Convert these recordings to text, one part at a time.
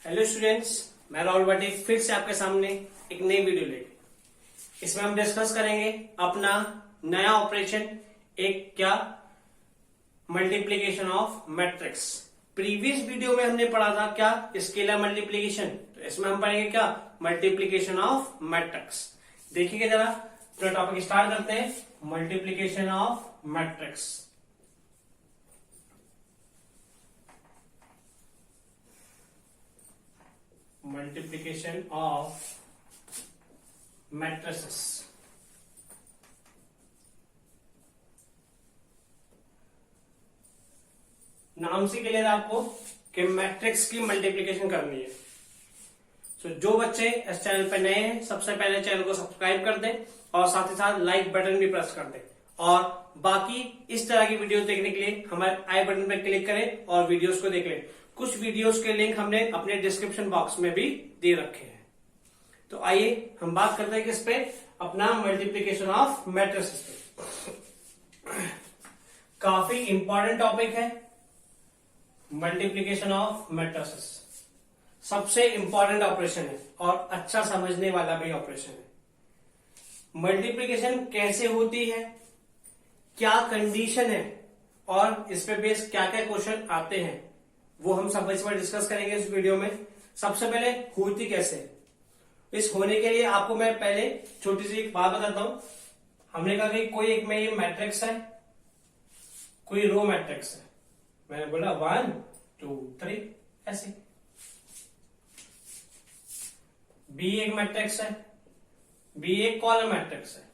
Hello students, मैं राहुल भाटी फिर से आपके सामने एक नई वीडियो लेके इसमें हम डिस्कस करेंगे अपना नया ऑपरेशन, एक क्या multiplication of matrix. Previous video में हमने पढ़ा था क्या स्केलर मल्टीप्लीकेशन, तो इसमें हम पढ़ेंगे क्या मल्टीप्लीकेशन ऑफ मैट्रिक्स। देखिए जरा तो टॉपिक स्टार्ट करते हैं, multiplication of matrix. Multiplication of matrices. नाम से क्लियर है आपको कि मैट्रिक्स की मल्टीप्लीकेशन करनी है। तो जो बच्चे इस चैनल पर नए हैं सबसे पहले चैनल को सब्सक्राइब कर दें और साथ ही साथ लाइक बटन भी प्रेस कर दें, और बाकी इस तरह की वीडियो देखने के लिए हमारे आई बटन पर क्लिक करें और वीडियोस को देख लें। कुछ वीडियोस के लिंक हमने अपने डिस्क्रिप्शन बॉक्स में भी दे रखे हैं। तो आइए हम बात करते हैं किस पे, अपना मल्टीप्लीकेशन ऑफ मैट्रिसेस पे। काफी इंपॉर्टेंट टॉपिक है मल्टीप्लीकेशन ऑफ मैट्रिसेस, सबसे इंपॉर्टेंट ऑपरेशन है और अच्छा समझने वाला भी ऑपरेशन है। मल्टीप्लीकेशन कैसे होती है, क्या कंडीशन है और इस पे बेस क्या क्या क्वेश्चन आते हैं, वो हम सब इसमें डिस्कस करेंगे इस वीडियो में। सबसे पहले होती कैसे, इस होने के लिए आपको मैं पहले छोटी सी एक बात बताता हूं। हमने कहा कि कोई एक में ये मैट्रिक्स है, कोई रो मैट्रिक्स है, मैंने बोला 1 2 3 ऐसे। बी एक मैट्रिक्स है, बी एक कॉलम मैट्रिक्स है,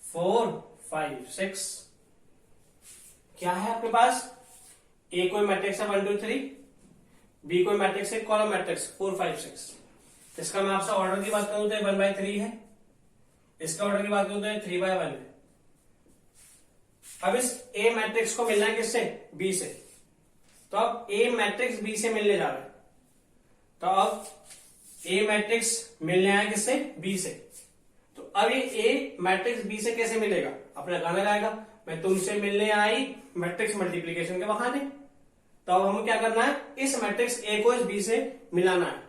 4 5 6। क्या है आपके पास, ए कोई मैट्रिक्स है 1 2 3, बी कोई मैट्रिक्स है कॉलम मैट्रिक्स 4 5 6। इसका मैं आपसे ऑर्डर की बात करूं तो 1/3 है, इसका ऑर्डर की बात करूं तो 3/1 है। अब इस ए मैट्रिक्स को मिलना है किससे, बी से। तो अब ए मैट्रिक्स बी से मिलने जा रहा है, तो अब ए मैट्रिक्स मिलने आया किससे, बी से। तो अब ये ए मैट्रिक्स बी से कैसे मिलेगा, अपना गाना गाएगा, मैं तुमसे मिलने आई मैट्रिक्स मल्टीप्लीकेशन के बहाने। तो अब हमें क्या करना है, इस मैट्रिक्स ए को इस बी से मिलाना है।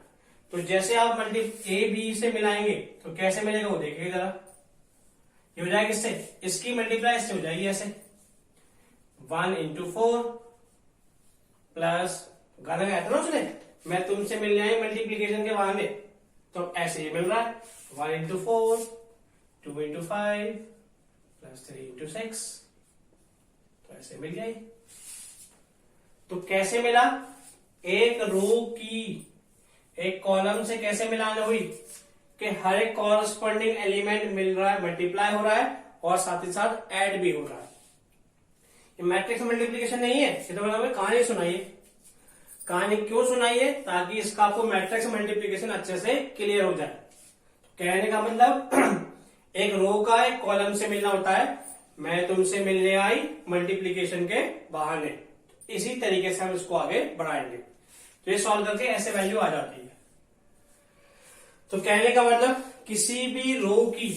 तो जैसे आप ए बी से मिलाएंगे तो कैसे मिलेगा वो देखिए जरा। ये हो जाएगा किससे, इसकी मल्टीप्लाई इससे हो जाएगी ऐसे, 1 × 4 प्लस गाना गाया था ना उसने, मैं तुमसे मिलने आई मल्टीप्लीकेशन के बहाने, तो ऐसे ये मिल रहा है 1 × 4 2 × 5 प्लस 3 × 6, तो ऐसे मिल जाए। तो कैसे मिला, एक रो की एक कॉलम से कैसे मिलान हुई कि हर एक कॉरस्पॉन्डिंग एलिमेंट मिल रहा है, मल्टीप्लाई हो रहा है और साथ ही साथ ऐड भी हो रहा है। ये मैट्रिक्स मल्टीप्लीकेशन नहीं है, ये तो मतलब कहानी सुनाइए। कहानी क्यों सुनाइए, ताकि इसका आपको मैट्रिक्स मल्टीप्लीकेशन अच्छे से क्लियर हो जाए। कहने का मतलब एक रो का एक कॉलम से मिलना होता है, मैं तुमसे मिलने आई मल्टीप्लीकेशन के बहाने। इसी तरीके से हम इसको आगे बढ़ाएंगे, तो ये सॉल्व करके ऐसे वैल्यू आ जाती है। तो कहने का मतलब किसी भी रो की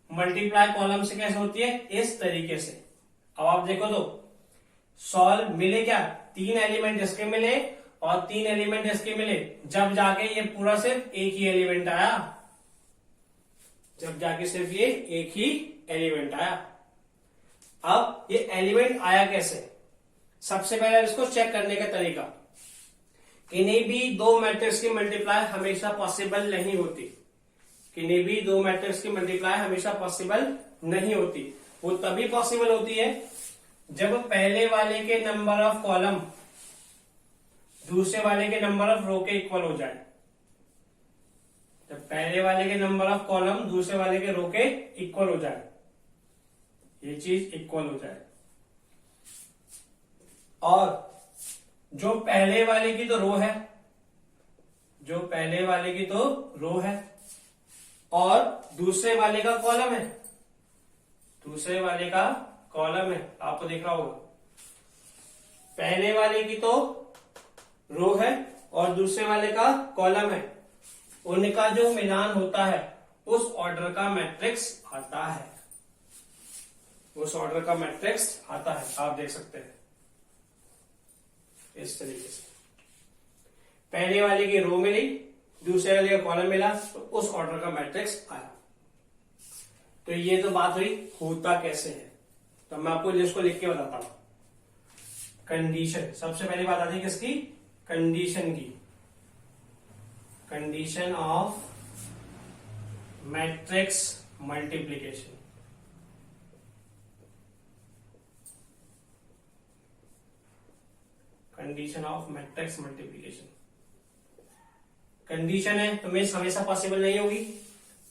मल्टीप्लाई कॉलम से कैसे होती है, इस तरीके से। अब आप देखो तो सॉल्व मिले क्या, 3 एलिमेंट इसके मिले और 3 एलिमेंट इसके मिले, जब जाके ये पूरा सिर्फ एक ही एलिमेंट आया, जब जाके सिर्फ ये एक ही एलिमेंट आया। अब ये एलिमेंट आया कैसे, सबसे पहले इसको चेक करने का तरीका, किन्हीं भी दो मैट्रिक्स की मल्टीप्लाई हमेशा पॉसिबल नहीं होती। किन्हीं भी दो मैट्रिक्स की मल्टीप्लाई हमेशा पॉसिबल नहीं होती। वो तभी पॉसिबल होती है जब पहले वाले के नंबर ऑफ कॉलम दूसरे वाले के नंबर ऑफ रो के इक्वल हो जाए। जब पहले वाले के नंबर ऑफ कॉलम दूसरे वाले के रो के इक्वल हो जाए, ये चीज इक्वल हो जाए। और जो पहले वाले की तो रो है, जो पहले वाले की तो रो है और दूसरे वाले का कॉलम है, दूसरे वाले का कॉलम है, आपको देखा होगा। पहले वाले की तो रो है और दूसरे वाले का कॉलम है, उनका जो मिलान होता है उस ऑर्डर का मैट्रिक्स आता है, उस ऑर्डर का मैट्रिक्स आता है। आप देख सकते हैं इस तरीके से। पहले वाले की रो मिली, दूसरे वाले का कॉलम मिला, तो उस ऑर्डर का मैट्रिक्स आया। तो ये तो बात हुई होता कैसे है। तो मैं आपको इसको लिख के बताता हूं। कंडीशन, सबसे पहली बात आती है किसकी? कंडीशन की। Condition of matrix multiplication. Condition of matrix multiplication. Condition है तो मीन्स हमेशा पॉसिबल नहीं होगी।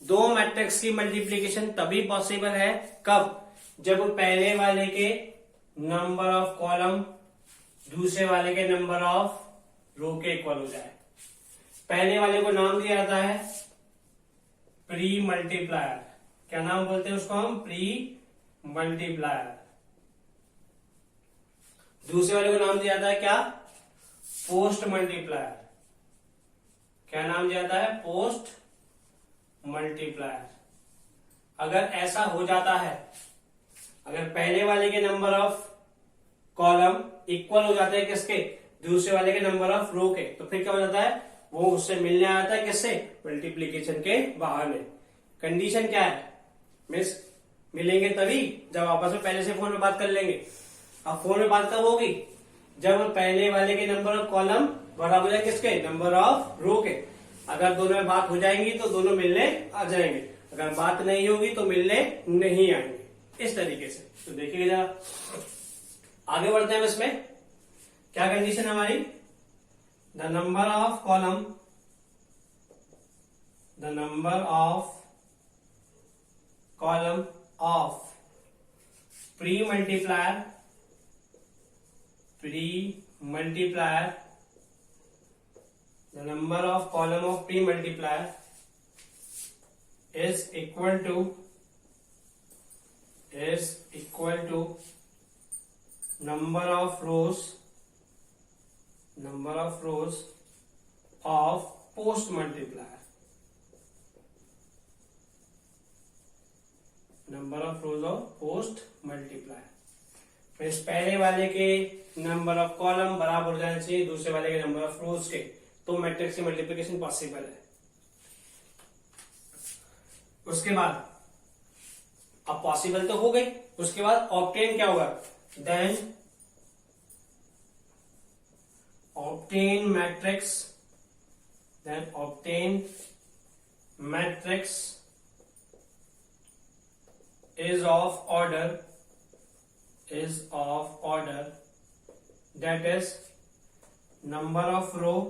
दो मैट्रिक्स की मल्टीप्लीकेशन तभी पॉसिबल है, कब? जब पहले वाले के नंबर ऑफ कॉलम दूसरे वाले के नंबर ऑफ रो के इक्वल हो जाए। पहले वाले को नाम दिया जाता है प्री मल्टीप्लायर। क्या नाम बोलते हैं उसको हम? Pre multiplier. दूसरे वाले को नाम दिया जाता है क्या? Post multiplier. क्या नाम दिया जाता है? Post multiplier. अगर ऐसा हो जाता है, अगर पहले वाले के नंबर ऑफ कॉलम इक्वल हो जाते हैं किसके? दूसरे वाले के नंबर ऑफ रो के, तो फिर क्या हो जाता है? वो उससे मिलने आ जाता है किससे? मल्टीप्लीकेशन के बहाने। कंडीशन क्या है? मीन्स मिलेंगे तभी जब आपस में पहले से फोन में बात कर लेंगे। अब फोन में बात कब होगी? जब पहले वाले के नंबर ऑफ कॉलम बराबर हो जाए किसके? नंबर ऑफ रो के। अगर दोनों में बात हो जाएंगी तो दोनों मिलने आ जाएंगे, अगर बात नहीं होगी तो मिलने नहीं आएंगे। इस तरीके से तो देखिए जरा आगे बढ़ते हैं इसमें। क्या कंडीशन हमारी? The number of column, the number of column of pre multiplier, pre multiplier, the number of column of pre multiplier is equal to number of rows of post multiplier, number of rows of post multiplier। इस पहले वाले के number of column बराबर हो जाना चाहिए दूसरे वाले के नंबर ऑफ रोज के, तो मैट्रिक्स की मल्टीप्लिकेशन पॉसिबल है। उसके बाद अब पॉसिबल तो हो गई, उसके बाद ऑब्टेन क्या होगा? Then obtain matrix is of order that is number of row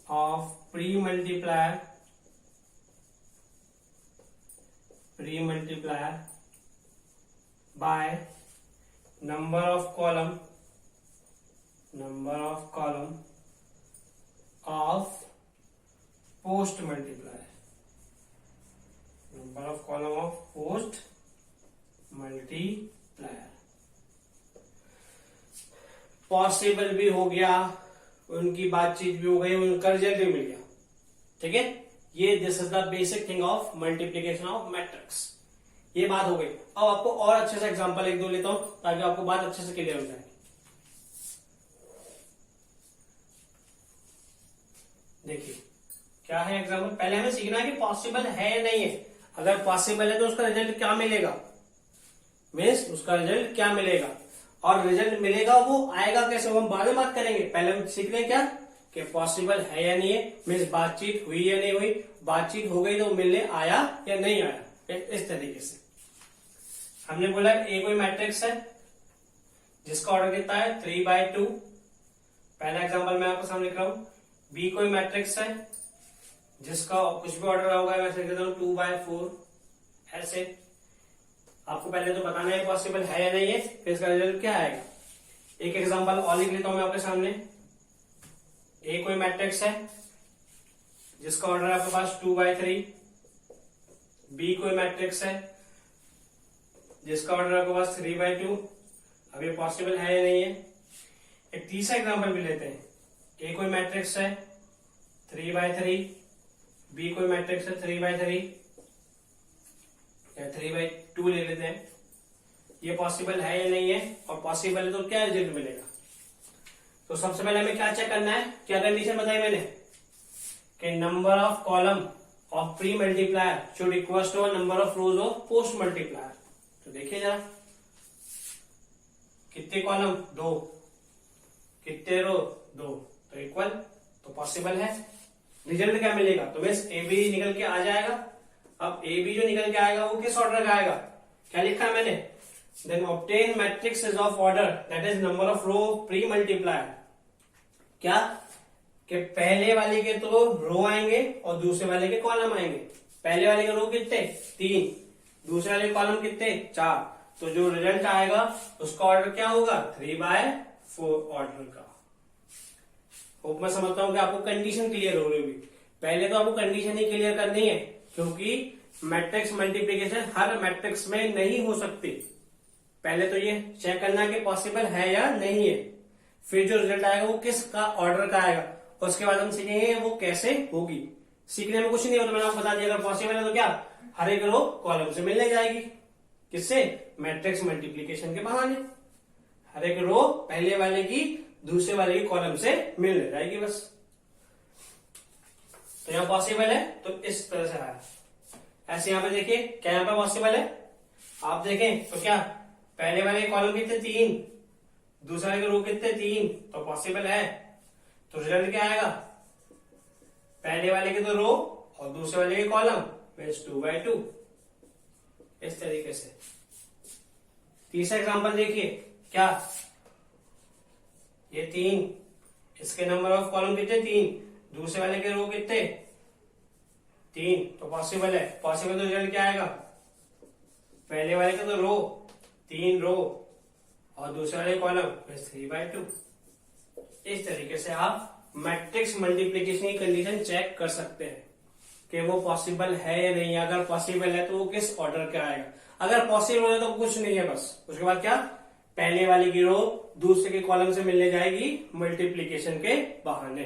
of pre multiplier by number of column of post multiplier, number of column of post multiplier। Possible भी हो गया, उनकी बातचीत भी हो गई, उनका रिजल्ट भी मिल गया। ठीक है, ये this is the basic thing of multiplication of matrix. ये बात हो गई। अब आपको और अच्छे से एग्जांपल एक दो लेता हूं ताकि आपको बात अच्छे से क्लियर हो जाए। देखिए क्या है एग्जांपल। पहले हमें सीखना है कि पॉसिबल है या नहीं है। अगर पॉसिबल है तो उसका रिजल्ट क्या मिलेगा, मीन्स उसका रिजल्ट क्या मिलेगा, और रिजल्ट मिलेगा वो आएगा कैसे, वो हम बाद में बात करेंगे। पहले हम सीख रहे हैं क्या कि पॉसिबल है या नहीं है, मीन्स बातचीत हुई या नहीं हुई। बातचीत हो गई तो मिलने आया या नहीं आया, इस तरीके से। हमने बोला ए कोई मैट्रिक्स है जिसका ऑर्डर कितना है 3/2। पहला एग्जांपल मैं आपको सामने लिख रहा हूं। बी कोई मैट्रिक्स है जिसका कुछ भी ऑर्डर होगा, मैं कहता हूं 2/4। ऐसे आपको पहले तो बताना है पॉसिबल है या नहीं है, फिर इसका रिजल्ट क्या आएगा। एक एग्जांपल और लिख लेता हूं मैं आपके सामने। ए कोई मैट्रिक्स है जिसका ऑर्डर आपके पास 2/3। बी कोई मैट्रिक्स है जिसका ऑर्डर आपके पास 3/2। अब ये पॉसिबल है या नहीं है। एक तीसरा एग्जांपल भी लेते हैं। ए कोई मैट्रिक्स है 3/3, बी कोई मैट्रिक्स है 3/3 या 3/2 ले लेते हैं। ये पॉसिबल है या नहीं है, और पॉसिबल है तो क्या रिजल्ट मिलेगा। तो सबसे पहले हमें क्या चेक करना है, क्या कंडीशन बताई मैंने कि number of column of pre multiplier should equal to number of rows of post multiplier. तो देखिए जरा, कितने कॉलम 2, कितने रो 2, तो इक्वल, तो पॉसिबल है। रिजल्ट क्या मिलेगा, तो मीन्स ए बी निकल के आ जाएगा। अब ए बी जो निकल के आएगा वो किस ऑर्डर का आएगा, क्या लिखा है मैंने, then obtain matrix of order that is number of row pre multiplier. क्या कि पहले वाले के तो रो आएंगे और दूसरे वाले के कॉलम आएंगे। पहले वाले के रो कितने 3, दूसरे वाले कॉलम कितने 4, तो जो रिजल्ट आएगा उसका ऑर्डर क्या होगा 3/4 ऑर्डर का। होप मैं समझता हूं कि आपको कंडीशन क्लियर हो रही होगी। पहले तो आपको कंडीशन ही क्लियर करनी है, क्योंकि मैट्रिक्स मल्टीप्लिकेशन हर मैट्रिक्स में नहीं हो सकती। पहले तो ये चेक करना कि पॉसिबल है या नहीं है, फिर जो रिजल्ट आएगा वो किस का ऑर्डर का आएगा, उसके बाद हम सीखेंगे वो कैसे होगी। सीखने में कुछ नहीं होता, मैंने आपको बता दिया। अगर पॉसिबल है तो क्या, हर एक रो कॉलम से मिलने जाएगी, किससे, मैट्रिक्स मल्टीप्लिकेशन के बहाने। हर एक रो पहले वाले की दूसरे वाले की कॉलम से मिलने जाएगी बस। तो यहाँ पॉसिबल है तो इस तरह से आया। ऐसे यहाँ पे देखिए क्या यहाँ पे पॉसिबल है, आप देखें तो क्या पहले वाले कॉलम कितने 3, दूसरे वाले के रो कितने 3, तो पॉसिबल है। तो रिजल्ट क्या आएगा, पहले वाले के तो रो और दूसरे वाले के कॉलम, मीन्स 2/2। इस तरीके से। तीसरा एग्जांपल देखिए, क्या ये 3, इसके नंबर ऑफ कॉलम कितने 3, दूसरे वाले के रो कितने 3, तो पॉसिबल है। पॉसिबल तो रिजल्ट क्या आएगा, पहले वाले के तो रो 3 रो और दूसरे वाले कॉलम 3/2। इस तरीके से आप मैट्रिक्स मल्टीप्लिकेशन की कंडीशन चेक कर सकते हैं कि वो पॉसिबल है या नहीं। अगर पॉसिबल है तो वो किस ऑर्डर का आएगा, अगर पॉसिबल है तो कुछ नहीं है बस। उसके बाद क्या, पहले वाले की रो दूसरे के कॉलम से मिलने जाएगी मल्टीप्लिकेशन के बहाने,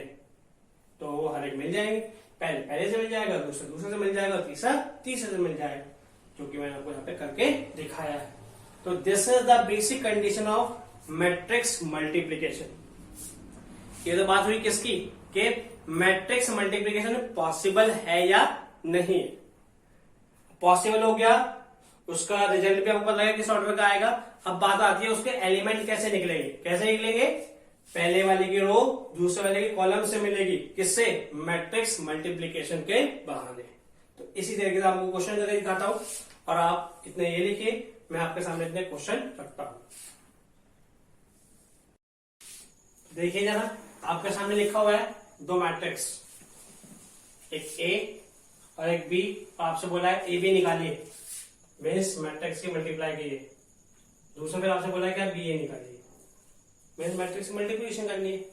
तो वो हर एक मिल जाएंगे। पहले पहले से मिल जाएगा, दूसरे दूसरे से मिल जाएगा, तीसरा तीसरे से मिल जाएगा, जो कि मैंने आपको यहाँ पे करके दिखाया है। तो this is the basic condition of matrix multiplication. ये तो बात हुई किसकी, कि मैट्रिक्स मल्टीप्लिकेशन पॉसिबल है या नहीं। पॉसिबल हो गया, उसका रिजल्ट भी आपको पता है किस ऑर्डर का आएगा। अब बात आती है उसके एलिमेंट कैसे निकलेंगे। कैसे निकलेंगे, पहले वाले की रो दूसरे वाले के कॉलम से मिलेगी, किससे, मैट्रिक्स मल्टीप्लिकेशन के बहाने। तो इसी तरीके से आपको क्वेश्चन करके दिखाता हूं और आप इतने ये लिखिए, मैं आपके सामने इतने क्वेश्चन रखता हूं। देखिए जरा, आपके सामने लिखा हुआ है 2 मैट्रिक्स, एक ए और एक बी। आपसे बोला है ए बी निकालिए, मीन्स मैट्रिक्स की मल्टीप्लाई कीजिए। दूसरा फिर आपसे बोला है क्या, बी ए निकालिए, मीन्स मैट्रिक्स की मल्टीप्लिकेशन करनी है।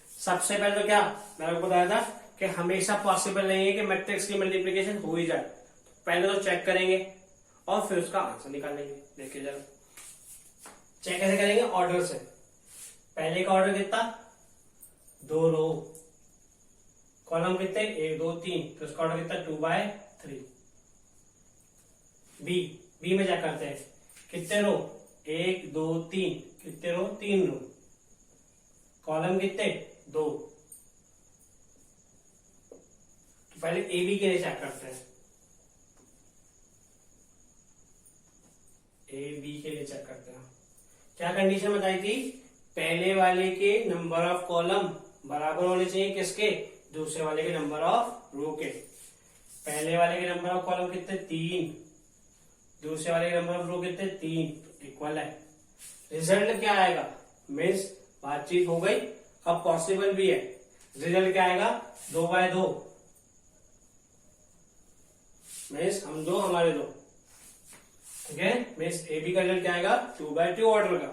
सबसे पहले तो क्या मैंने आपको बताया था कि हमेशा पॉसिबल नहीं है कि मैट्रिक्स की मल्टीप्लिकेशन हो ही जाए। पहले तो चेक करेंगे और फिर उसका आंसर निकालेंगे। देखिए जरा, चेक कैसे करेंगे, ऑर्डर से। पहले का ऑर्डर कितना, 2 रो, कॉलम कितने 1 2 3, तो उसका ऑर्डर कितना 2/3। बी में क्या करते हैं, कितने रो 1 2 3, कितने रो 3 रो, कॉलम कितने 2। तो पहले ए बी के लिए चेक करते हैं, ए बी के लिए चेक करते हैं। क्या कंडीशन बताई थी, पहले वाले के नंबर ऑफ कॉलम बराबर होने चाहिए किसके, दूसरे वाले के नंबर ऑफ रो के। पहले वाले के नंबर ऑफ कॉलम कितने 3, दूसरे वाले के नंबर ऑफ रो कितने 3, इक्वल है। रिजल्ट क्या आएगा, मीन्स बातचीत हो गई, अब पॉसिबल भी है। रिजल्ट क्या आएगा, 2/2, मीन्स हम 2 हमारे 2, ठीक है। मीन्स ए बी का रिजल्ट क्या आएगा 2/2 ऑर्डर का।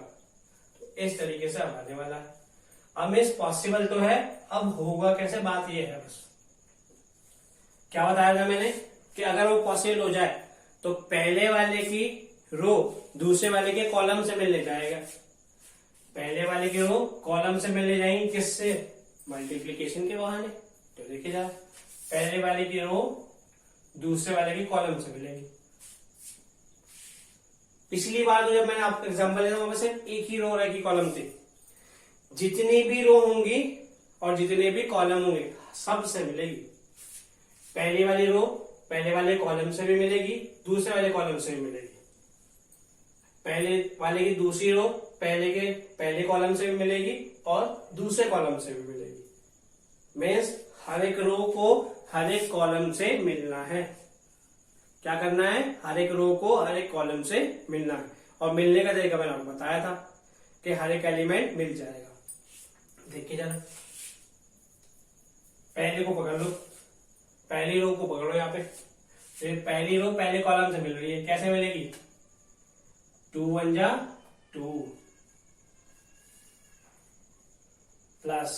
तो इस तरीके से अब आने वाला है। अब मीन्स पॉसिबल तो है, अब होगा कैसे, बात ये है बस। क्या बताया था मैंने कि अगर वो पॉसिबल हो जाए तो पहले वाले की रो दूसरे वाले के कॉलम से मिलने जाएगा। पहले वाले की रो कॉलम से मिलने जाएंगे, किससे, मल्टीप्लिकेशन के बहाने। तो देखिए जरा, पहले वाले की रो दूसरे वाले की कॉलम से मिलेगी। पिछली बार तो जब मैंने आपको एग्जाम्पल दिया, वहां सिर्फ एक ही रो और एक ही कॉलम थी। जितनी भी रो होंगी और जितने भी कॉलम होंगे सब से मिलेगी। पहली वाली रो पहले वाले कॉलम से भी मिलेगी, दूसरे वाले कॉलम से भी मिलेगी। पहले वाले की दूसरी रो पहले के पहले कॉलम से भी मिलेगी और दूसरे कॉलम से भी मिलेगी। मीन्स हर एक रो को हर एक कॉलम से मिलना है। क्या करना है? हर एक रो को हर एक कॉलम से मिलना है। और मिलने का तरीका मैंने आपको बताया था कि हर एक एलिमेंट मिल जाएगा। देखिए जरा, पहले को पकड़ लो, पहली रो को पकड़ो यहाँ पे। फिर पहली रो पहले कॉलम से मिल रही है, कैसे मिलेगी? 2 1 जा 2 प्लस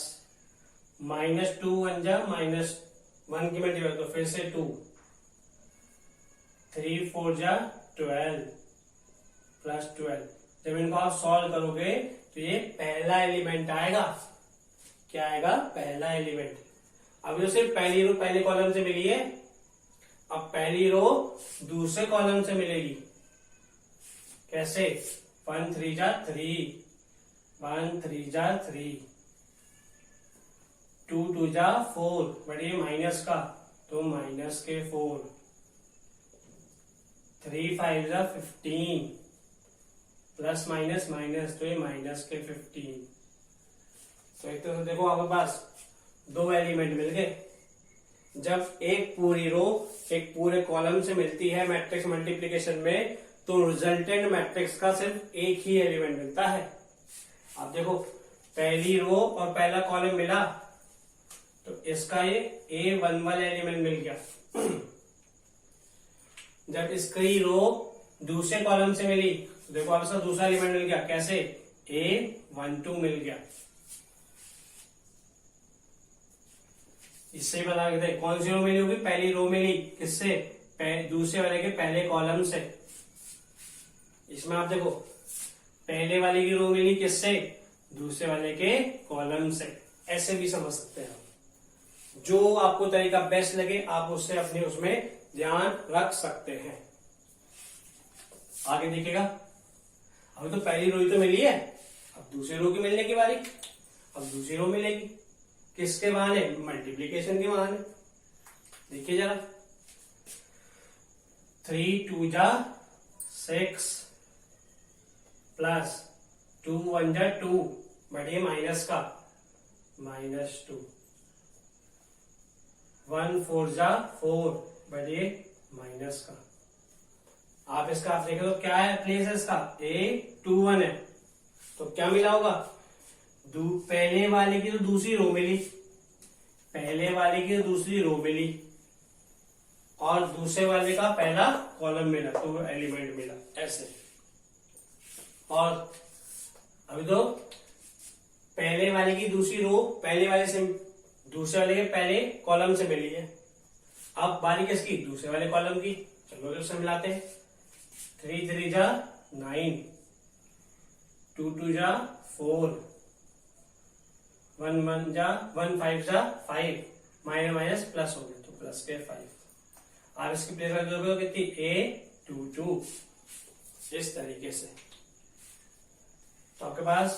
-2 1 जा -1 की मल्टीप्लाई तो फिर से 2, 3 4 जा 12 प्लस 12। जब इनको आप सॉल्व करोगे तो ये पहला एलिमेंट आएगा। क्या आएगा? पहला एलिमेंट। अब जो सिर्फ पहली रो पहले कॉलम से मिली है, अब पहली रो दूसरे कॉलम से मिलेगी। कैसे? 1 3 जा 3, 1 3 जा 3, 2 2 जा 4, बट ये माइनस का तो माइनस के 4, 3 5 जा 15 प्लस माइनस माइनस तो ये माइनस के 15। तो एक तो देखो आपके पास दो एलिमेंट मिल गए। जब एक पूरी रो एक पूरे कॉलम से मिलती है मैट्रिक्स मल्टीप्लिकेशन में, तो रिजल्टेंट मैट्रिक्स का सिर्फ एक ही एलिमेंट मिलता है। अब देखो, पहली रो और पहला कॉलम मिला तो इसका ये A1 वाला एलिमेंट मिल गया। जब इसकी रो दूसरे कॉलम से मिली तो देखो अब इसका दूसरा एलिमेंट मिल गया। कैसे? A12 मिल गया। इससे बता के थे कौन सी रो मिली होगी? पहली रो मिली किससे? दूसरे वाले के पहले कॉलम से। इसमें आप देखो, पहले वाले की रो मिली किससे? दूसरे वाले के कॉलम से। ऐसे भी समझ सकते हैं आप। जो आपको तरीका बेस्ट लगे आप उससे अपने उसमें ध्यान रख सकते हैं। आगे देखिएगा, अभी तो पहली रो ही तो मिली है, अब दूसरी रो की मिलने की बारी। अब दूसरी रो मिलेगी किसके बहाने? मल्टीप्लीकेशन के बहाने। देखिए जरा, 3 2 जा 6 प्लस 2 1 जा 2, बट ये माइनस का -2, 1 4 जा 4, बट ये माइनस का। आप इसका आप देखो तो क्या है प्लेस है इसका? A21 है। तो क्या मिला होगा? पहले वाले की तो दूसरी रो मिली, पहले वाले की तो दूसरी रो मिली और दूसरे वाले का पहला कॉलम मिला तो एलिमेंट मिला। ऐसे। और अभी तो पहले वाले की दूसरी रो पहले वाले से दूसरे वाले के पहले कॉलम से मिली है। अब बारी किसकी? दूसरे वाले कॉलम की। चलो उससे मिलाते हैं। 3 3 जा 9, 2 2 जा 4, 1 1 जा 1 5 जा 5, माइनस माइनस प्लस हो गया तो प्लस के 5। आप इसकी प्लेस कर दोगे कितनी? A22। इस तरीके से तो आपके पास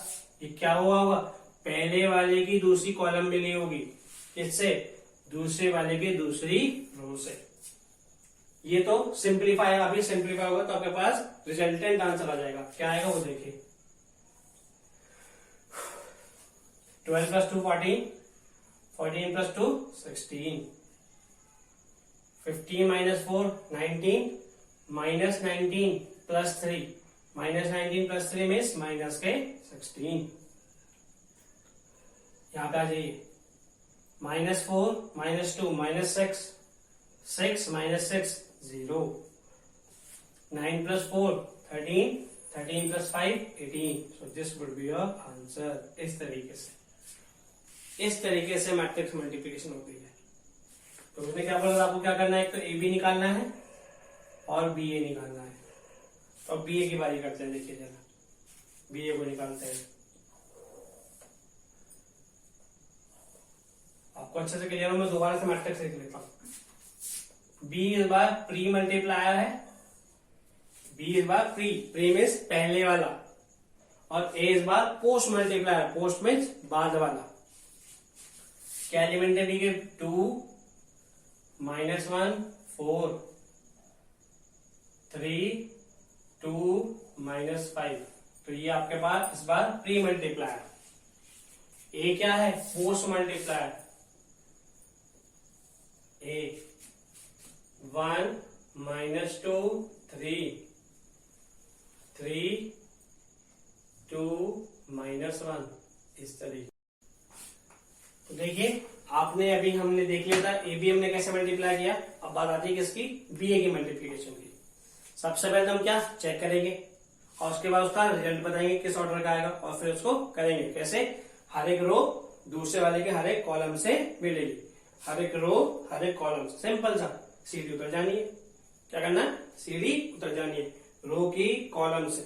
ये क्या हुआ होगा? पहले वाले की दूसरी कॉलम मिली होगी किससे? दूसरे वाले की दूसरी रो से। ये तो सिंप्लीफाई, अभी सिंप्लीफाई होगा तो आपके पास रिजल्टेंट आंसर आ जाएगा। क्या आएगा वो देखिए। 12 + 2 14, 14 + 2 16, 15 - 4 19, -19 + 3, -19 + 3 मीन्स माइनस के 16। यहां पे आ जाइए, -4 -2 -6, 6 - 6 0, 9 + 4 13, 13 + 5 18। So this would be your answer. इस तरीके से मैट्रिक्स मल्टीप्लिकेशन होती है। तो उसने क्या बोला? आपको क्या करना है? एक तो AB निकालना है और BA निकालना है। तो BA की बारी करते हैं। देखिए जरा, BA को निकालते हैं। आपको अच्छे से क्लियर हो, मैं दोबारा से मैट्रिक्स लिख लेता हूं। B इस बार प्री मल्टीप्लायर है। B इस बार प्री मीन्स पहले वाला, और ए इस बार पोस्ट मल्टीप्लायर, पोस्ट मीन्स बाद वाला। क्या एलिमेंट है बी के? 2 -1 4 3 2 -5। तो ये आपके पास इस बार प्री मल्टीप्लायर। ए क्या है? Post multiplier. ए 1 -2 3 3 2 -1 इस तरीके। तो देखिए आपने अभी हमने देख लिया था ए बी हमने कैसे मल्टीप्लाई किया। अब बात आती है किसकी? बी ए की मल्टीप्लीकेशन की। सबसे पहले हम क्या चेक करेंगे और उसके बाद उसका रिजल्ट बताएंगे किस ऑर्डर का आएगा, और फिर उसको करेंगे कैसे। हर एक रो दूसरे वाले के हर एक कॉलम से मिलेगी, हर एक रो हर एक कॉलम से। सिंपल सा, सीढ़ी उतर जानी है। क्या करना है? सीढ़ी उतर जानी है रो की कॉलम से।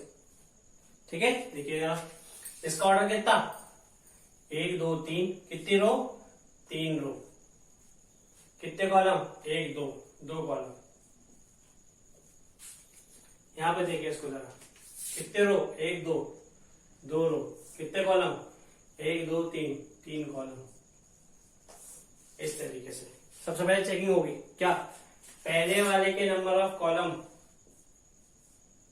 ठीक है, देखिए जरा इसका ऑर्डर कितना? 1 2 3। कितनी रो? 3 रो। कितने कॉलम? 1 2 2 कॉलम। यहां पे देखिए इसको जरा, कितने रो? 1 2 2 रो। कितने कॉलम? 1 2 3 3 कॉलम। इस तरीके से सबसे पहले चेकिंग होगी क्या? पहले वाले के नंबर ऑफ कॉलम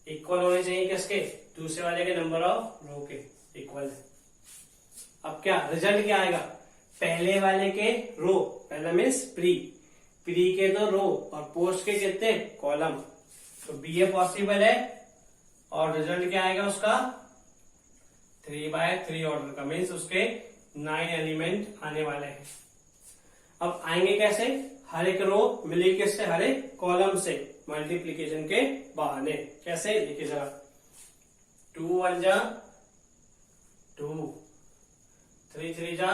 इक्वल होने चाहिए किसके? दूसरे वाले के नंबर ऑफ रो के इक्वल है। अब क्या रिजल्ट क्या आएगा? पहले वाले के रो, पहला मीन्स प्री, प्री के तो रो और पोस्ट के कितने? कॉलम। तो बी ए पॉसिबल है और रिजल्ट क्या आएगा उसका? 3/3 ऑर्डर का, मीन्स उसके 9 एलिमेंट आने वाले हैं। अब आएंगे कैसे? हर एक रो मिलेगी किससे? हर एक कॉलम से, मल्टीप्लीकेशन के बहाने। कैसे? देखिए जरा, 2 1 जा 2 3 3 जा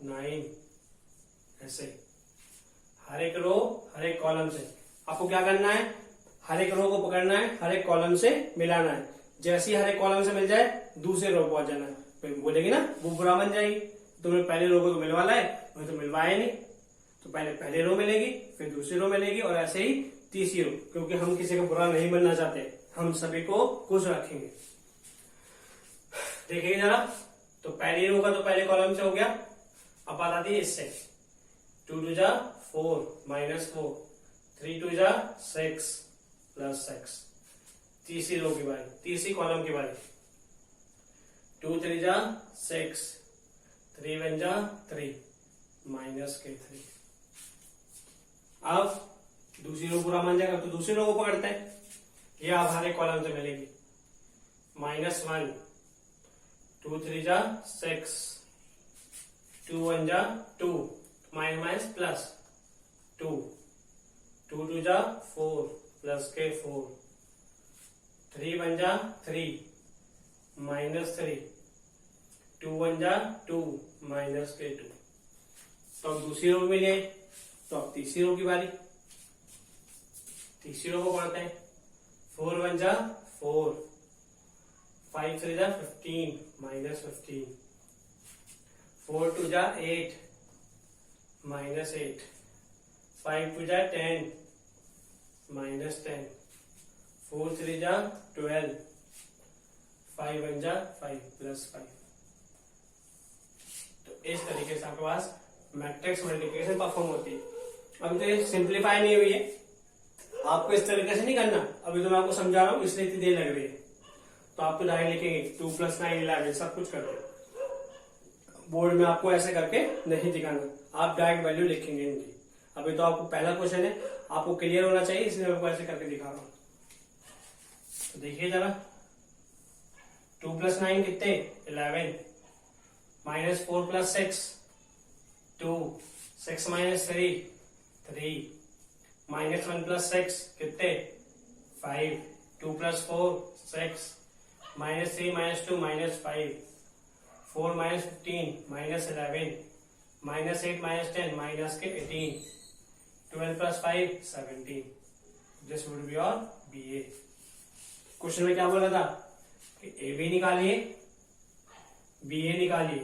9। ऐसे हर एक रो हर एक कॉलम से। आपको क्या करना है? हर एक रो को पकड़ना है, हर एक कॉलम से मिलाना है। जैसे ही हर एक कॉलम से मिल जाए दूसरे रो पहुंच जाना है। फिर बोलेगी ना वो बुरा बन जाएगी, तुमने पहले रो को तो मिलवाना है, वही तो मिलवाया नहीं। तो पहले रो मिलेगी, फिर दूसरी रो मिलेगी और ऐसे ही तीसरी रो, क्योंकि हम किसी का बुरा नहीं बनना चाहते, हम सभी को खुश रखेंगे। देखिए जरा, तो पहली रो का तो पहले कॉलम से हो गया। अब बात आती है इससे, 2 2 जा 4 -4 3 2 जा 6 +6। तीसरी रो की बारी, तीसरी कॉलम की बारी, 2 3 जा 6 3 1 जा 3 -3। अब दूसरी रो पूरा मान जाएगा तो दूसरी रो को पकड़ते हैं। ये आप हर एक कॉलम से मिलेगी, -1 2 3 जा 6 2 1 जा 2 माइनस प्लस 2 2 2 जा 4 प्लस के 4 3 1 जा 3 -3 2 1 जा 2 माइनस के 2। तो अब दूसरी रो मिले, तो अब तीसरी रो की बारी, तीसरी रो को पढ़ते हैं। 4 1 जा 4 5 3 जा 15 -15 4 2 जा 8 -8 5 2 जा 10 -10 4 3 जा 12 5 1 जा 5 +5। तो इस तरीके से आपके पास मैट्रिक्स मल्टीप्लिकेशन परफॉर्म होती है। अभी तो ये सिंप्लीफाई नहीं हुई है, आपको इस तरीके से नहीं करना। अभी तो मैं आपको समझा रहा हूँ इसलिए इतनी देर लग रही है। तो आप तो डायरेक्ट लिखेंगे 2 + 9 11 सब कुछ करके। बोर्ड में आपको ऐसे करके नहीं दिखाना, आप डायरेक्ट वैल्यू लिखेंगे इनकी। अभी तो आपको पहला क्वेश्चन है, आपको क्लियर होना चाहिए, इसलिए मैं आपको ऐसे करके दिखा रहा हूँ। तो देखिए जरा, 2 + 9 कितने? 11 -4 + 6 2 6 - 3 3 -1 + 6 कितने? 5 2 + 4 6 -3 -2 -5 4 -15 -11 -8 -10 -18 12 + 5 17। This would be your BA। Question में क्या बोला था कि AB निकालिए, BA निकालिए।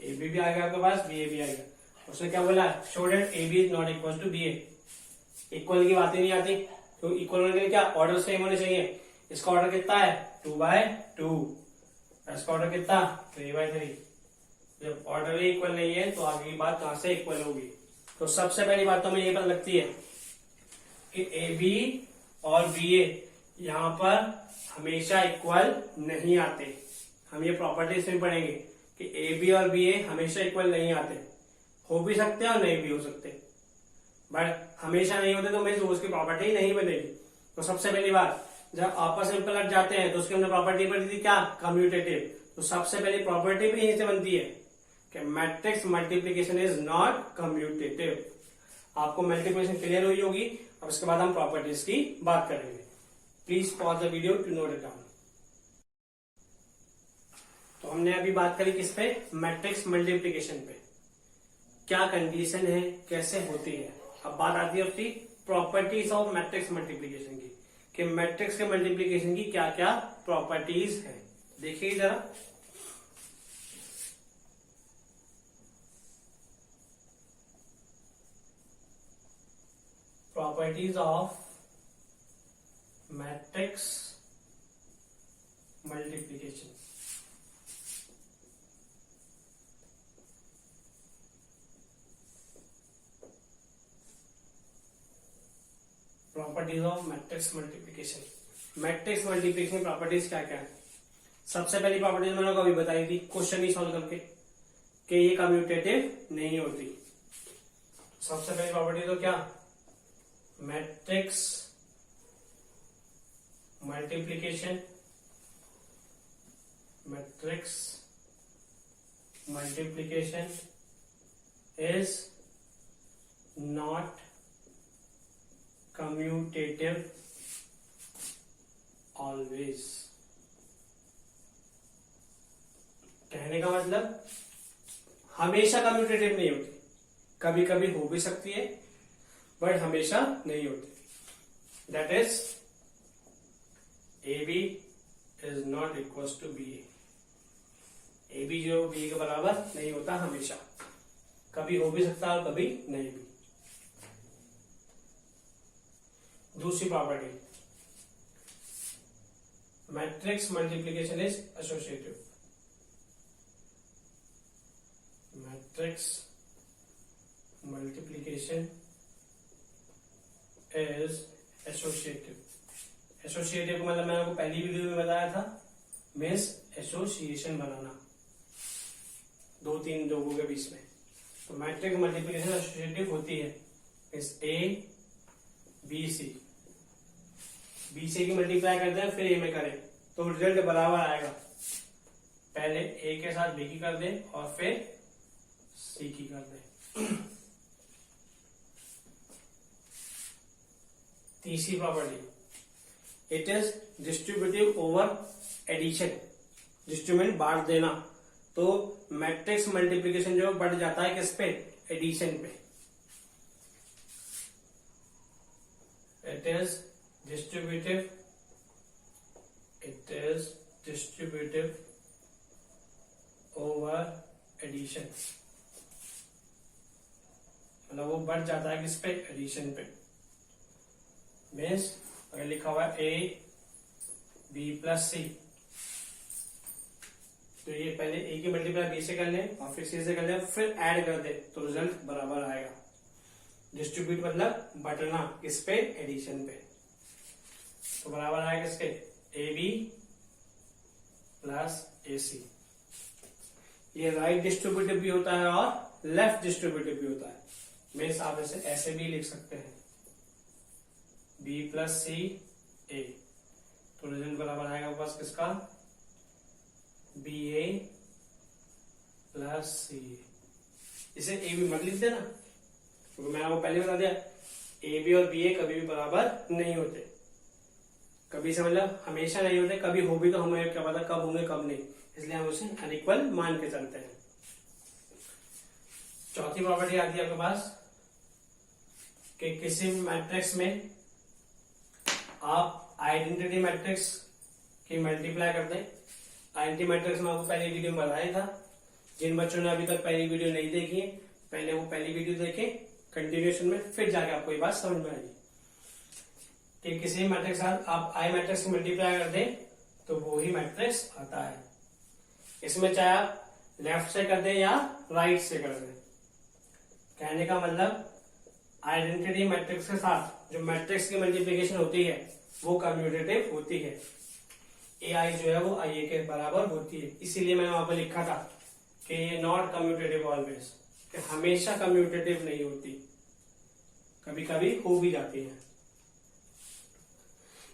AB भी आ गया आपके पास, BA भी आ गया। उसने क्या बोला? Show that AB is not equal to BA। Equal की बातें नहीं आती, तो इक्वल होने के लिए क्या ऑर्डर सेम होने चाहिए। इसका ऑर्डर कितना है? 2/2। इसका ऑर्डर कितना 3/3। जब ऑर्डर इक्वल नहीं है तो आगे की बात कहां से इक्वल होगी। तो सबसे पहली बात तो हमें ये पता लगती है कि ए बी और बी ए यहां पर हमेशा इक्वल नहीं आते। हम ये प्रॉपर्टीज में पढ़ेंगे कि ए बी और बी ए हमेशा इक्वल नहीं आते, हो भी सकते हैं और नहीं भी हो सकते, बट हमेशा नहीं होते तो मीन्स उसकी प्रॉपर्टी नहीं बनेगी। तो सबसे पहली बात, जब आपस में पलट जाते हैं तो उसकी हमने प्रॉपर्टी पढ़ी थी क्या, कम्यूटेटिव। तो सबसे पहली प्रॉपर्टी भी यहीं से बनती है कि matrix multiplication is not commutative. आपको मल्टीप्लीकेशन क्लियर हुई होगी, अब उसके बाद हम प्रॉपर्टीज की बात करेंगे। Please pause the video to note it down. तो हमने अभी बात करी किस पे, मैट्रिक्स मल्टीप्लीकेशन पे। क्या कंडीशन है, कैसे होती है। अब बात आती है उसकी प्रॉपर्टीज ऑफ मैट्रिक्स मल्टीप्लीकेशन की, कि मैट्रिक्स के मल्टीप्लीकेशन की क्या क्या प्रॉपर्टीज है। देखिए जरा, properties of matrix multiplication. Properties of matrix multiplication. Matrix multiplication properties क्या क्या है। सबसे पहली प्रॉपर्टीज मैंने अभी बताई थी क्वेश्चन ही सॉल्व करके, कि ये कम्यूटेटिव नहीं होती। सबसे पहली प्रॉपर्टी तो क्या, matrix multiplication, matrix multiplication is not commutative always. कहने का मतलब हमेशा कम्यूटेटिव नहीं होती, कभी कभी हो भी सकती है बट हमेशा नहीं होती। That is A B is not equal to B A. A B जो बी के बराबर नहीं होता हमेशा, कभी हो भी सकता है और कभी नहीं भी। दूसरी property, matrix multiplication is associative. Matrix multiplication is associative. Associative का मतलब मैंने आपको पहली वीडियो में बताया था, मीन्स एसोसिएशन बनाना दो तीन लोगों के बीच में। तो मैट्रिक्स मल्टीप्लीकेशन एसोसिएटिव होती है, means A B C, B से की मल्टीप्लाई करते हैं फिर ए में करें तो रिजल्ट बराबर आएगा। पहले ए के साथ बी की कर दें और फिर सी की कर दें। तीसरी property, it is distributive over addition. Distribution बांट देना, तो मैट्रिक्स मल्टीप्लीकेशन जो बढ़ जाता है किस पे, एडिशन पे। It is distributive, it is distributive over addition। मतलब वो बढ़ जाता है किस पे, एडिशन पे। मीन्स अगर लिखा हुआ है ए बी प्लस सी, तो ये पहले ए की मल्टीप्लाई बी से कर ले और फिर सी से कर ले, फिर ऐड कर दे तो रिजल्ट बराबर आएगा। डिस्ट्रीब्यूट मतलब बटना किस पे, एडिशन पे। तो बराबर आएगा किसके, ए बी प्लस ए सी। ये राइट डिस्ट्रीब्यूटिव भी होता है और लेफ्ट डिस्ट्रीब्यूटिव भी होता है। मीन्स आप इसे ऐसे भी लिख सकते हैं, बी प्लस सी ए, तो रिजल्ट बराबर आएगा बस किसका, बी ए प्लस सी ए। इसे ए बी मत लिख देना, क्योंकि मैंने आपको पहले बता दिया ए बी और बी ए कभी भी बराबर नहीं होते। कभी से मतलब हमेशा नहीं होते, कभी हो भी तो हमें क्या पता कब होंगे कब नहीं, इसलिए हम उसे अनइक्वल मान के चलते हैं। चौथी प्रॉपर्टी आती है आपके पास कि किसी मैट्रिक्स में आप आइडेंटिटी मैट्रिक्स की मल्टीप्लाई कर दें। आइडेंटिटी मैट्रिक्स में आपको पहली वीडियो में बताया था। जिन बच्चों ने अभी तक पहली वीडियो नहीं देखी है, पहले वो पहली वीडियो देखें कंटिन्यूएशन में, फिर जाके आपको ये बात समझ में आएगी कि किसी मैट्रिक्स के साथ आप आई मैट्रिक्स की मल्टीप्लाई कर दें तो वो ही मैट्रिक्स आता है। इसमें चाहे आप लेफ्ट से कर दे या राइट से कर दे। कहने का मतलब आइडेंटिटी मैट्रिक्स के साथ जो मैट्रिक्स की मल्टीप्लिकेशन होती है वो कम्यूटेटिव होती है। ए आई जो है वो आई ए के बराबर होती है। इसीलिए मैंने वहां पर लिखा था कि ये नॉट कम्यूटेटिव ऑलवेज, कि हमेशा कम्यूटेटिव नहीं होती, कभी कभी हो भी जाती है।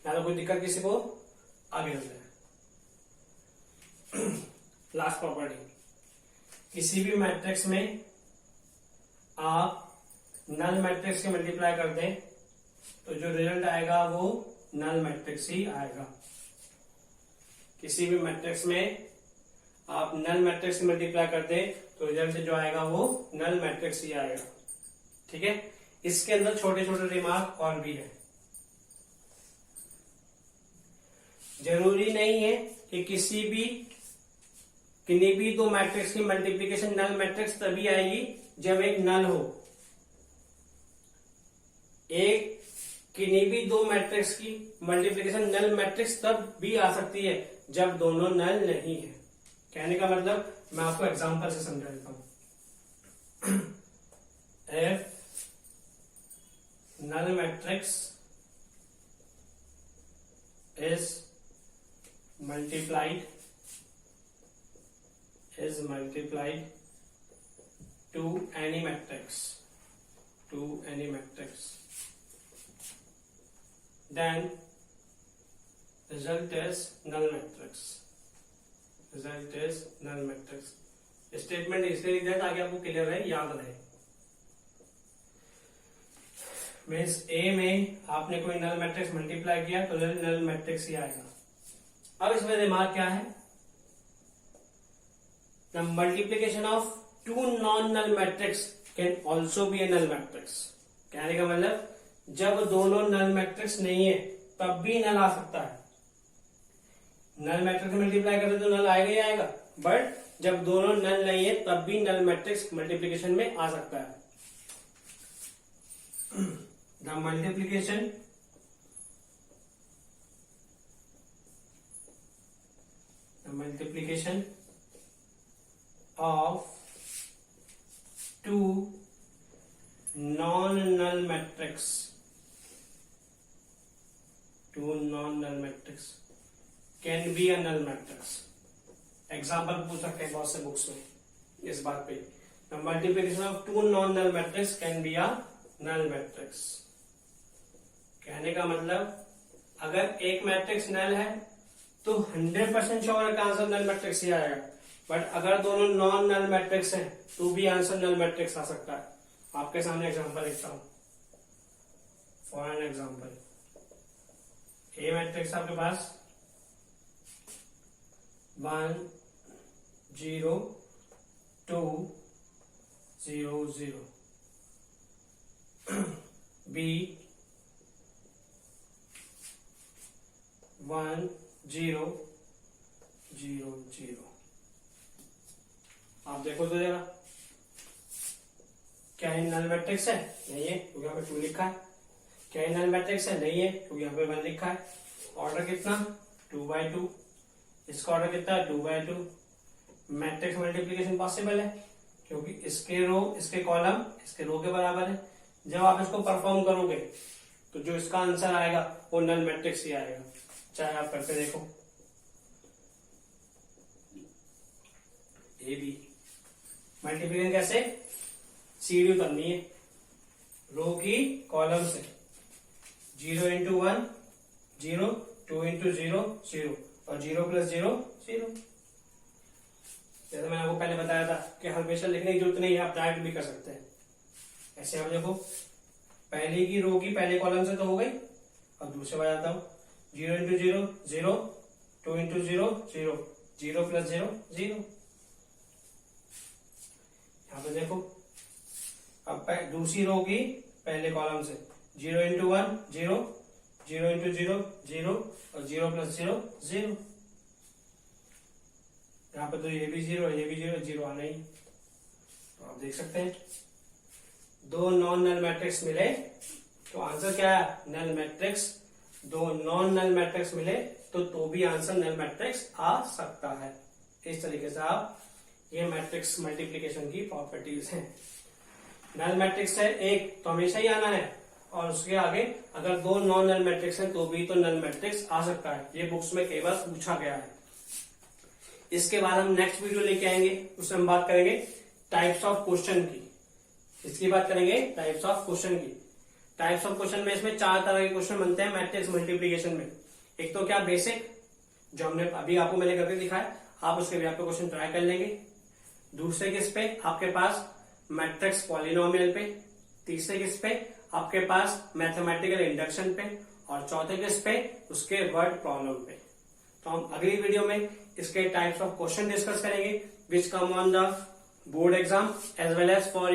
या तो कोई दिक्कत किसी को आगे हो जाए। लास्ट प्रॉपर्टी, किसी भी मैट्रिक्स में आप नल मैट्रिक्स के मल्टीप्लाई कर दें तो जो रिजल्ट आएगा वो नल मैट्रिक्स ही आएगा। किसी भी मैट्रिक्स में आप नल मैट्रिक्स से मल्टीप्लाई कर दें तो रिजल्ट जो आएगा वो नल मैट्रिक्स ही आएगा। ठीक है, इसके अंदर छोटे छोटे रिमार्क और भी है। जरूरी नहीं है कि किन्हीं भी दो मैट्रिक्स की मल्टीप्लिकेशन नल मैट्रिक्स तभी आएगी जब एक नल हो। किन्हीं भी दो मैट्रिक्स की मल्टीप्लिकेशन नल मैट्रिक्स तब भी आ सकती है जब दोनों नल नहीं है। कहने का मतलब मैं आपको एग्जांपल से समझा देता हूं। If null matrix is multiplied to any matrix then result is null matrix। Statement इसलिए लिख दिया ताकि आपको क्लियर रहे, याद रहे। मीन्स ए में आपने कोई नल मैट्रिक्स मल्टीप्लाई किया तो नल मैट्रिक्स ही आएगा। अब इसमें दिमाग क्या है, the multiplication of two non null matrix can also be a null matrix. कहने का मतलब जब दोनों नल मैट्रिक्स नहीं है तब भी नल आ सकता है। नल मैट्रिक्स मल्टीप्लाई करें तो नल आएगा ही आएगा, बट जब दोनों नल नहीं है तब भी नल मैट्रिक्स मल्टीप्लीकेशन में आ सकता है। The multiplication of two non-null matrix can be a null matrix। Example पूछ सकते हैं बहुत से बुक्स में इस बात पे। The multiplication of two non-null matrix can be a null matrix। कहने का मतलब अगर एक मैट्रिक्स नल है तो 100% श्योर है कि आंसर नल मैट्रिक्स ही आएगा, बट अगर दोनों नॉन नल मैट्रिक्स हैं तो भी आंसर नल मैट्रिक्स आ सकता है। आपके सामने एग्जांपल लिखता हूं। For an example, A matrix आपके पास 1 0 2 0 0, बी 1 0 0 0। आप देखो तो जरा, क्या ये नल मैट्रिक्स है? नहीं है, क्योंकि यहाँ पे 2 लिखा है। क्या ये नल मैट्रिक्स है? नहीं है, क्योंकि यहाँ पे 1 लिखा है। ऑर्डर कितना? 2/2। इसका ऑर्डर कितना है? 2/2। मैट्रिक्स मल्टीप्लीकेशन पॉसिबल है क्योंकि इसके रो इसके कॉलम इसके रो के बराबर है। जब आप इसको परफॉर्म करोगे तो जो इसका आंसर आएगा वो नल मैट्रिक्स ही आएगा, चाहे आप करके देखो। ए बी मल्टीप्लिकेशन कैसे? सीढ़ी उतरनी है रो की कॉलम से। 0 × 1 0, 2 × 0 0 और 0 + 0 0। जैसे मैंने आपको पहले बताया था कि हमेशा लिखने की जरूरत नहीं है, आप डायरेक्ट भी कर सकते हैं। ऐसे आप देखो, पहले की रो की पहले कॉलम से तो हो गई। अब दूसरे बार आता हूं, 0 × 0 0, 2 × 0 0, 0 + 0 0। यहां पे देखो, अब दूसरी रो की पहले कॉलम से 0 × 1 0, 0 × 0 0 और 0 + 0 0। यहाँ पे तो ये भी 0 ये भी 0, 0 आना ही। तो आप देख सकते हैं दो नॉन नल मैट्रिक्स मिले तो आंसर क्या है? Null matrix. दो नॉन नल मैट्रिक्स मिले तो भी आंसर नल मैट्रिक्स आ सकता है। इस तरीके से आप, ये मैट्रिक्स मल्टीप्लीकेशन की प्रॉपर्टीज हैं। नल मैट्रिक्स है एक तो हमेशा ही आना है, और उसके आगे अगर दो नॉन नल मैट्रिक्स हैं तो भी तो नल मैट्रिक्स आ सकता है। ये बुक्स में कई बार पूछा गया है। इसके बाद हम नेक्स्ट वीडियो लेके आएंगे, उसमें हम बात करेंगे टाइप्स ऑफ क्वेश्चन की। इसकी बात करेंगे टाइप्स ऑफ क्वेश्चन की। टाइप्स ऑफ क्वेश्चन में इसमें 4 तरह के क्वेश्चन बनते हैं मैट्रिक्स मल्टीप्लीकेशन में। एक तो क्या बेसिक, जो हमने अभी आपको मैंने करके दिखाया, आप उसके भी आपको क्वेश्चन ट्राई कर लेंगे। दूसरे किस पे आपके पास मैट्रिक्स पॉलिनोमियल पे, तीसरे किस पे आपके पास मैथमेटिकल इंडक्शन पे, और चौथे किस पे उसके वर्ड प्रॉब्लम पे। तो हम अगली वीडियो में इसके टाइप्स ऑफ क्वेश्चन डिस्कस करेंगे which come on the board exam as well as for